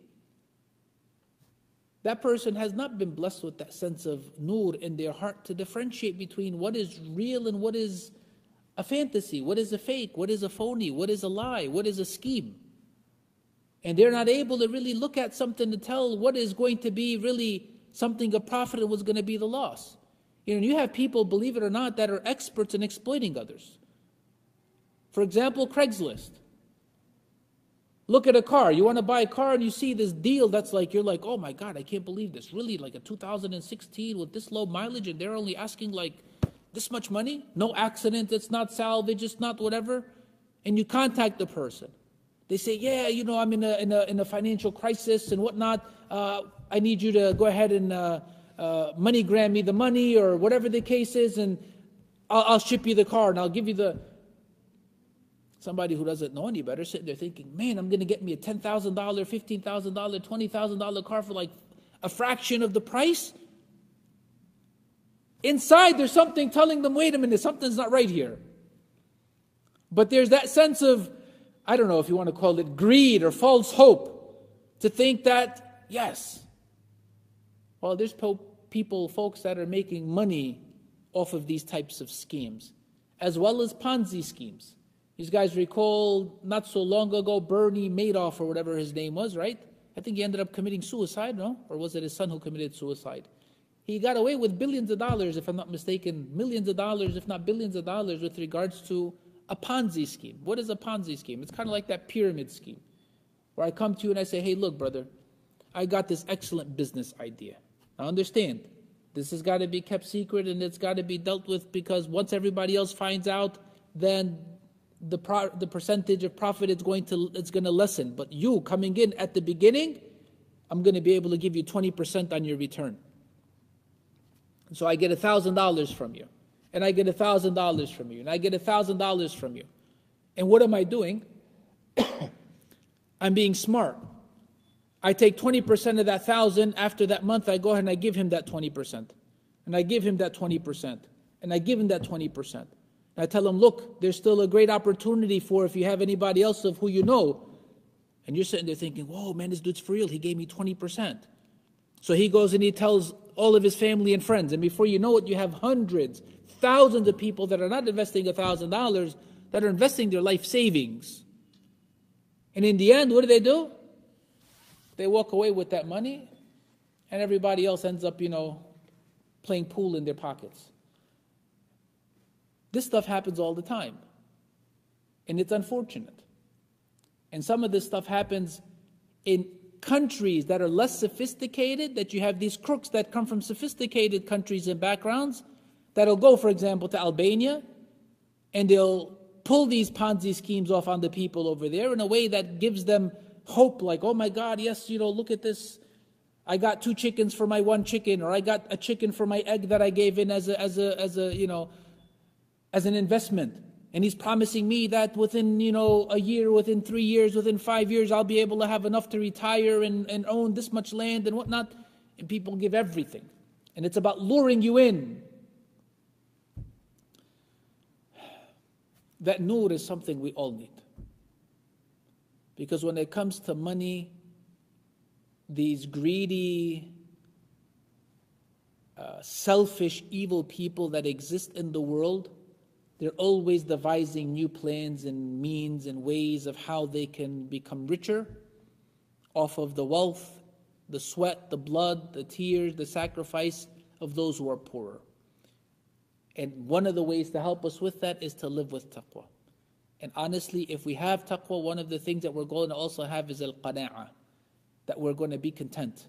that person has not been blessed with that sense of nur in their heart to differentiate between what is real and what is a fantasy, what is a fake, what is a phony, what is a lie, what is a scheme. And they're not able to really look at something to tell what is going to be really something of profit and what's going to be the loss. You have people, believe it or not, that are experts in exploiting others. For example, Craigslist. Look at a car. You want to buy a car and you see this deal that's like, you're like, oh my God, I can't believe this. Really, like a 2016 with this low mileage and they're only asking like this much money? No accident, it's not salvage, it's not whatever. And you contact the person. They say, yeah, I'm in a financial crisis and whatnot. I need you to go ahead and MoneyGram me the money or whatever the case is, and I'll ship you the car and I'll give you the... Somebody who doesn't know any better sitting there thinking, man, I'm going to get me a $10,000, $15,000, $20,000 car for like a fraction of the price. Inside there's something telling them, wait a minute, something's not right here. But there's that sense of, I don't know if you want to call it greed or false hope, to think that, yes, well, there's folks that are making money off of these types of schemes, as well as Ponzi schemes. These guys recall not so long ago, Bernie Madoff or whatever his name was, right? I think he ended up committing suicide, no? Or was it his son who committed suicide? He got away with billions of dollars, if I'm not mistaken, millions of dollars, if not billions of dollars, with regards to a Ponzi scheme. What is a Ponzi scheme? It's kind of like that pyramid scheme, where I come to you and I say, hey, look, brother, I got this excellent business idea. Now understand, this has got to be kept secret and it's got to be dealt with, because once everybody else finds out, then the percentage of profit it's going to lessen. But you coming in at the beginning, I'm going to be able to give you 20% on your return. So I get $1,000 from you, and I get $1,000 from you, and I get $1,000 from you. And what am I doing? I'm being smart. I take 20% of that 1,000. After that month, I go ahead and I give him that 20%, and I give him that 20%, and I give him that 20%. I tell him, look, there's still a great opportunity for if you have anybody else of who you know. And you're sitting there thinking, whoa, man, this dude's for real. He gave me 20%. So he goes and he tells all of his family and friends. And before you know it, you have hundreds, thousands of people that are not investing $1,000, that are investing their life savings. And in the end, what do? They walk away with that money, and everybody else ends up, playing pool in their pockets. This stuff happens all the time, and it's unfortunate. And some of this stuff happens in countries that are less sophisticated, that you have these crooks that come from sophisticated countries and backgrounds, that'll go, for example, to Albania, and they'll pull these Ponzi schemes off on the people over there in a way that gives them hope, like, oh my God, yes, look at this. I got 2 chickens for my 1 chicken, or I got a chicken for my egg that I gave in as an investment. And he's promising me that within, a year, within 3 years, within 5 years, I'll be able to have enough to retire and own this much land and whatnot. And people give everything. And it's about luring you in. That nur is something we all need. Because when it comes to money, these greedy, selfish, evil people that exist in the world, they're always devising new plans and means and ways of how they can become richer off of the wealth, the sweat, the blood, the tears, the sacrifice of those who are poorer. And one of the ways to help us with that is to live with taqwa. And honestly, if we have taqwa, one of the things that we're going to also have is al-qana'ah, that we're going to be content.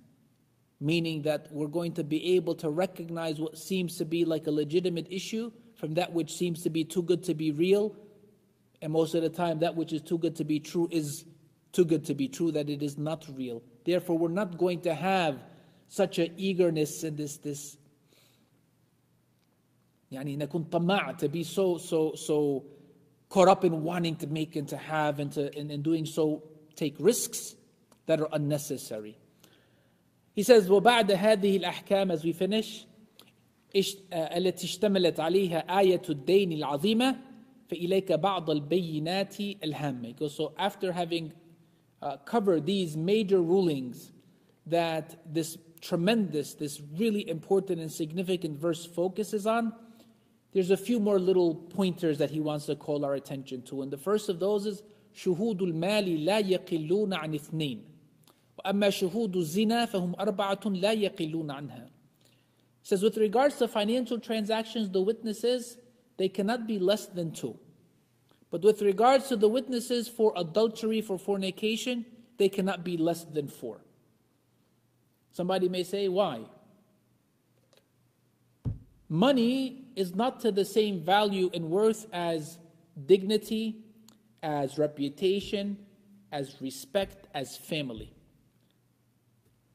Meaning that we're going to be able to recognize what seems to be like a legitimate issue from that which seems to be too good to be real. And most of the time, that which is too good to be true is too good to be true, that it is not real. Therefore, we're not going to have such an eagerness and this nakun tama', to be so caught up in wanting to make and to have, and in doing so take risks that are unnecessary. He says, وَبَعْدَ هَذِهِ الْأَحْكَامِ, as we finish, التي اشتملت عليها آية الدين العظيمة فإليك بعض البينات الهامة. So after having covered these major rulings that this tremendous, this really important and significant verse focuses on, there's a few more little pointers that he wants to call our attention to. And the first of those is شهود المال لا يقلون عن اثنين وأما شهود الزنا فهم أربعة لا يقلون عنها. It says with regards to financial transactions, the witnesses, they cannot be less than two. But with regards to the witnesses for adultery, for fornication, they cannot be less than four. Somebody may say, why? Money is not to the same value and worth as dignity, as reputation, as respect, as family.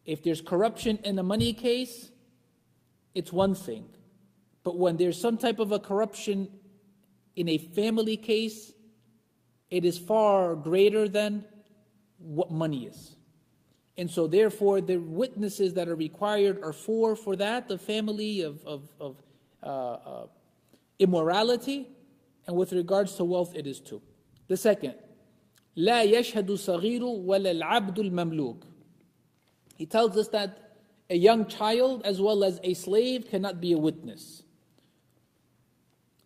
If there's corruption in a money case, it's one thing. But when there's some type of a corruption in a family case, it is far greater than what money is. And so therefore the witnesses that are required are four for that, the family of immorality, and with regards to wealth it is two. The second, لا يشهد صغير ولا العبد المملوك. He tells us that a young child as well as a slave cannot be a witness.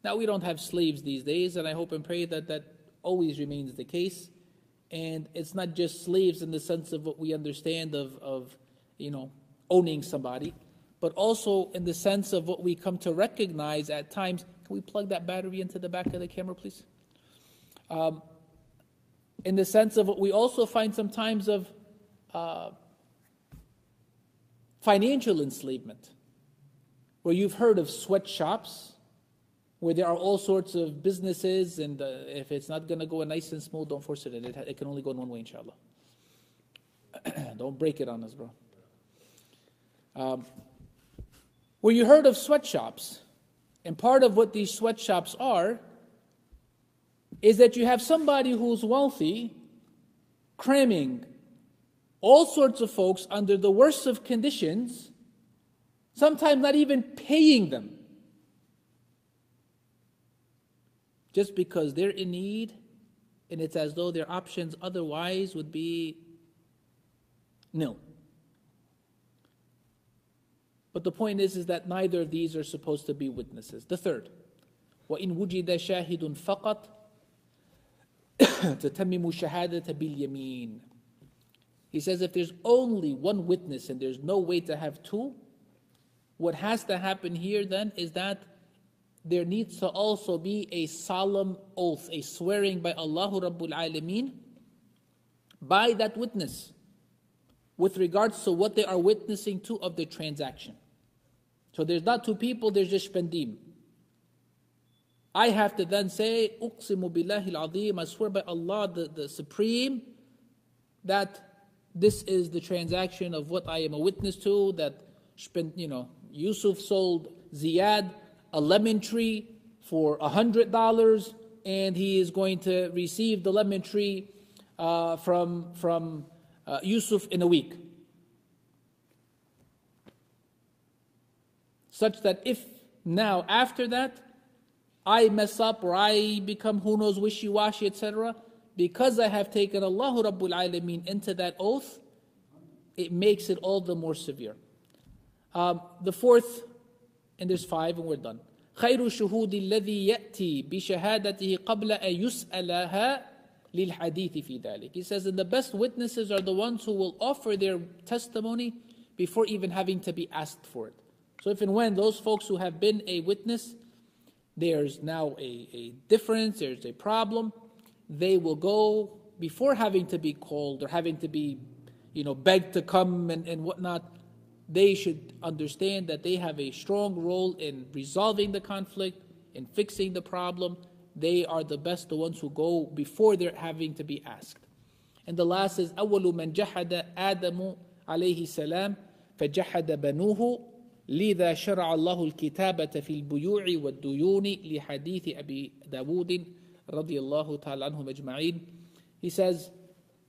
Now we don't have slaves these days, and I hope and pray that that always remains the case. And it's not just slaves in the sense of what we understand of owning somebody, but also in the sense of what we come to recognize at times. Can we plug that battery into the back of the camera, please? In the sense of what we also find sometimes of financial enslavement, where you've heard of sweatshops, where there are all sorts of businesses, and if it's not going to go nice and smooth, don't force it in. It can only go in one way, inshallah. Don't break it on us, bro. Where you heard of sweatshops, and part of what these sweatshops are is that you have somebody who's wealthy cramming all sorts of folks under the worst of conditions, sometimes not even paying them, just because they're in need, and it's as though their options otherwise would be nil. But the point is that neither of these are supposed to be witnesses. The third, وَإِن وُجِدَ شَاهِدٌ فَقَطْ تَتَمِّمُ الشَّهَادَةَ بِالْيَمِينِ. He says if there's only one witness and there's no way to have two, what has to happen here then is that there needs to also be a solemn oath, a swearing by Allah Rabbul Alameen by that witness with regards to what they are witnessing to of the transaction. So there's not two people, there's just shpendim. I have to then say, Uqsimu billahi al-azim, I swear by Allah the Supreme, that this is the transaction of what I am a witness to, that Yusuf sold Ziyad a lemon tree for $100, and he is going to receive the lemon tree from Yusuf in a week. Such that if now after that I mess up or I become who knows wishy-washy, etc., because I have taken Allah Rabbul Alameen into that oath, it makes it all the more severe. The fourth, and there's five and we're done. خير الشهود الذي يأتي بشهادته قبل أن يسألها للحديث في ذلك. He says, and the best witnesses are the ones who will offer their testimony before even having to be asked for it. So if and when those folks who have been a witness, there's now a difference, there's a problem, they will go before having to be called or having to be, begged to come and whatnot. They should understand that they have a strong role in resolving the conflict, in fixing the problem. They are the best, the ones who go before they're having to be asked. And the last is أول من جحد آدم عليه السلام فجحد بنوه لذا شرع الله الكتابة في البيوع والديون لحديث أبي داود رضي الله تعالى عنهم أجمعين. He says,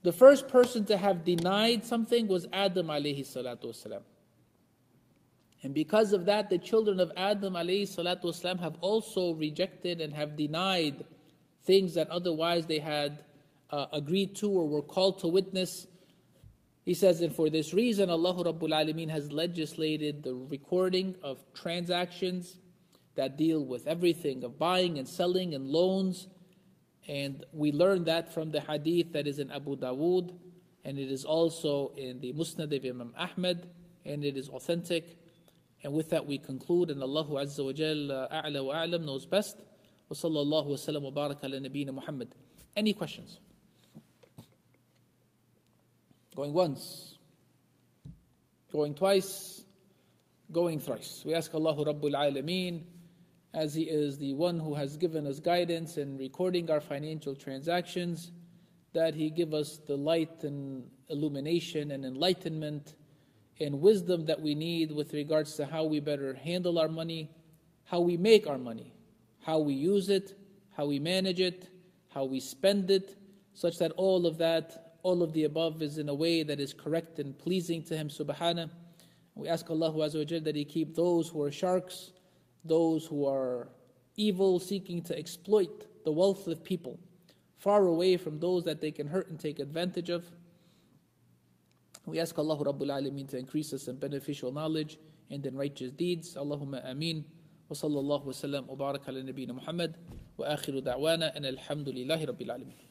the first person to have denied something was Adam alayhi salatu wasalam. And because of that, the children of Adam alayhi salatu wasalam have also rejected and have denied things that otherwise they had agreed to or were called to witness. He says, and for this reason, Allah Rabbul Alameen has legislated the recording of transactions that deal with everything of buying and selling and loans. And we learn that from the hadith that is in Abu Dawood, and it is also in the Musnad of Imam Ahmad, and it is authentic. And with that we conclude, and Allahu Azza wa Jal A'la wa A'lam knows best. Wa sallallahu wa sallam wa baraka ala nabiyyina Muhammad. Any questions? Going once, going twice, going thrice. We ask Allahu Rabbul Alameen, as He is the one who has given us guidance in recording our financial transactions, that He give us the light and illumination and enlightenment and wisdom that we need with regards to how we better handle our money, how we make our money, how we use it, how we manage it, how we spend it, such that all of the above is in a way that is correct and pleasing to Him subhanahu. We ask Allah Azza wa Jalla that He keep those who are sharks, those who are evil, seeking to exploit the wealth of people, far away from those that they can hurt and take advantage of. We ask Allah Rabbul Alameen to increase us in beneficial knowledge and in righteous deeds. Allahumma ameen. Wa sallallahu wa sallam wa baraka ala nabiyyina Muhammad. Wa akhiru da'wana and alhamdulillahi rabbil alameen.